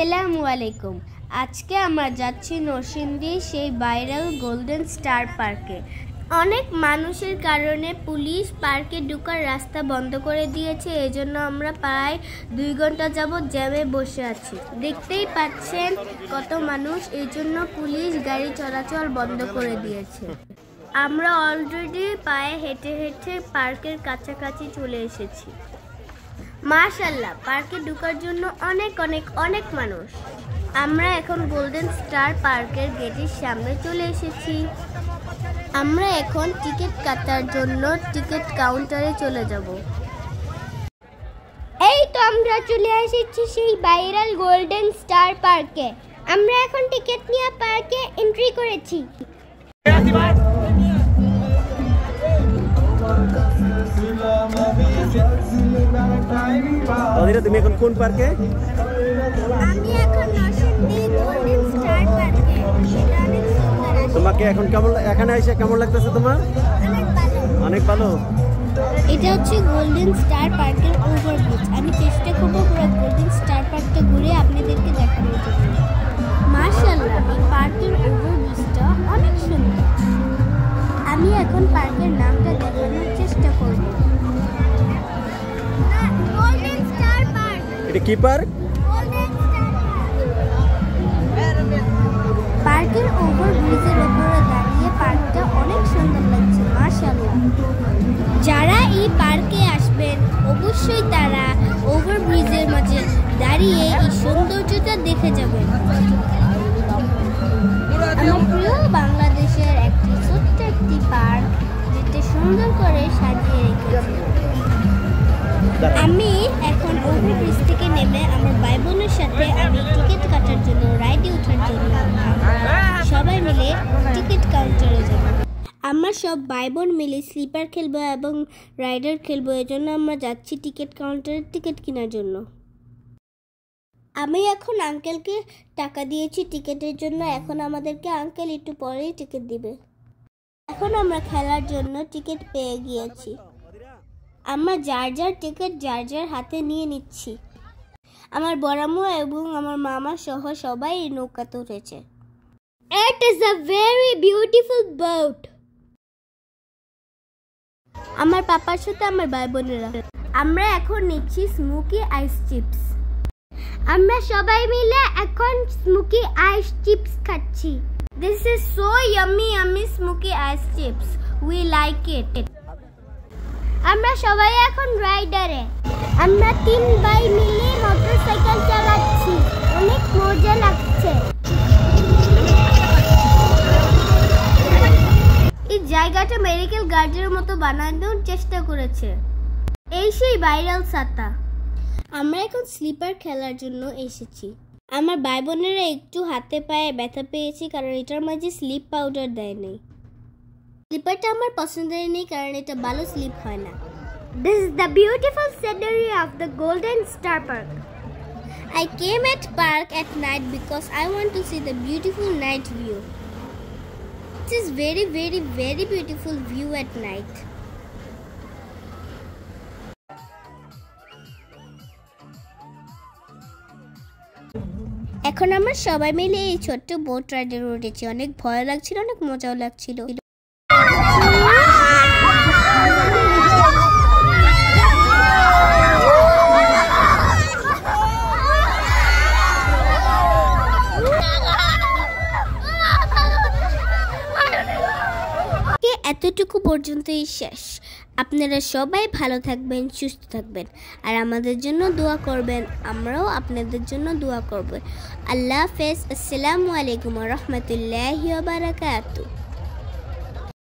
আসসালামু আলাইকুম। আজকে আমরা যাচ্ছি নরসিংদী সেই ভাইরাল গোল্ডেন স্টার পার্কে। অনেক মানুষের কারণে পুলিশ পার্কে ঢোকার রাস্তা বন্ধ করে দিয়েছে, এজন্য আমরা প্রায় 2 ঘন্টা যাবত জ্যামে বসে আছি। দেখতেই পাচ্ছেন কত মানুষ, এজন্য পুলিশ গাড়ি চলাচল বন্ধ করে দিয়েছে। আমরা অলরেডি পায়ে হেঁটে হেঁটে পার্কের কাছাকাছি চলে এসেছি। মাশাআল্লাহ, পার্কে ঢোকার জন্য অনেক অনেক অনেক মানুষ। আমরা এখন গোল্ডেন স্টার পার্কের গেটের সামনে চলে এসেছি। আমরা এখন টিকিট কাটার জন্য টিকিট কাউন্টারে চলে যাব। এই তো আমরা চলে এসেছি সেই ভাইরাল গোল্ডেন স্টার পার্কে। আমরা এখন টিকিট নিয়ে পার্কে এন্ট্রি করেছি। তুমি এখন কোন পার্কে? আমি এখন নরসিংদী গোল্ডেন স্টার পার্কে। এটা অনেক সুন্দর। তোমাকে এখন কেমন, এখানে এসে কেমন লাগতেছে তোমার? অনেক ভালো। এটা হচ্ছে গোল্ডেন স্টার পার্কের ওভারব্রিজ। আমি চেষ্টা করবো পুরো গোল্ডেন স্টার পার্কটা ঘুরে আপনাদেরকে দেখানোর জন্য। মাশাআল্লাহ, এই পার্কের ওভারব্রিজটা অনেক সুন্দর। আমি এখন পার্কের নামটা দেখানোর চেষ্টা করব। Golden star park. এটা কি পার্ক? Golden star park. পার্কের ওভারব্রিজের উপরে দাঁড়িয়ে পার্কটা অনেক সুন্দর লাগছে। মাশাআল্লাহ, যারা এই পার্কে আসবেন অবশ্যই তারা ওভারব্রিজের মাঝে দাঁড়িয়ে এই সৌন্দর্যটা দেখে যাবেন। আমার প্রিয় বাংলাদেশের ছোট্ট একটি পার্ক, যেটা সুন্দর করে সাজিয়ে রেখেছে। আমি এখন ওভারব্রিজ থেকে নেমে আমার ভাই বোনের সাথে আমি টিকিট কাটার জন্য রাইডে ওঠার জন্য সবাই মিলে টিকিট কাউন্টারে যাব। আমরা সব ভাই বোন মিলে স্লিপার খেলবো এবং রাইডার খেলবো, এজন্য আমরা যাচ্ছি টিকিট কাউন্টারে টিকিট কেনার জন্য। আমি এখন আঙ্কেলকে টাকা দিয়েছি টিকিটের জন্য। এখন আমাদেরকে আঙ্কেল একটু পরেই টিকিট দিবে। এখন আমরা খেলার জন্য টিকিট পেয়ে গিয়েছি। আমরা যার যার টিকিট যার যার হাতে নিয়ে নিচ্ছি। আমার বড়াম্মু এবং আমার মামা সহ সবাই এই নৌকাতে উঠেছে। It is a very beautiful boat. আমার পাপার সাথে আমার ভাই বোনেরা আমরা এখন নিচ্ছি স্মোকি আইস চিপস। আমরা সবাই মিলে এখন স্মোকি আইস চিপস খাচ্ছি। This is so yummy smoky ice chips. We like it. আমরা সবাই এখন রাইডারে। আমরা 3 ভাই মিলে মোটরসাইকেল চালাচ্ছি। অনেক মজা লাগছে। এই জায়গাটা মেডিকেল গার্ডের মতো বানানোর চেষ্টা করেছে। এই সেই ভাইরাল ছাতা। আমরা এখন স্লিপার খেলার জন্য এসেছি। আমার ভাই বোনেরা একটু হাতে পায়ে ব্যথা পেয়েছি, কারণ এটার মাঝে স্লিপ পাউডার দেয় নাই। স্লিপারটা আমার পছন্দের নেই, কারণ এটা ভালো স্লিপ হয় না। This is the beautiful scenery of the Golden Star Park. I came at park at night because I want to see the beautiful night view. This is very very very beautiful view at night. এখন আমরা সবাই মিলে এই ছোট্ট boat রাইডে উঠেছি। অনেক ভয় লাগছিল, অনেক মজাও লাগছিল। এতটুকু পর্যন্তই শেষ। আপনারা সবাই ভালো থাকবেন, সুস্থ থাকবেন, আর আমাদের জন্য দোয়া করবেন। আমরাও আপনাদের জন্য দোয়া করব। আল্লাহ হাফেজ। আসসালামু আলাইকুম ওয়া রাহমাতুল্লাহি ওয়া বারাকাতুহু।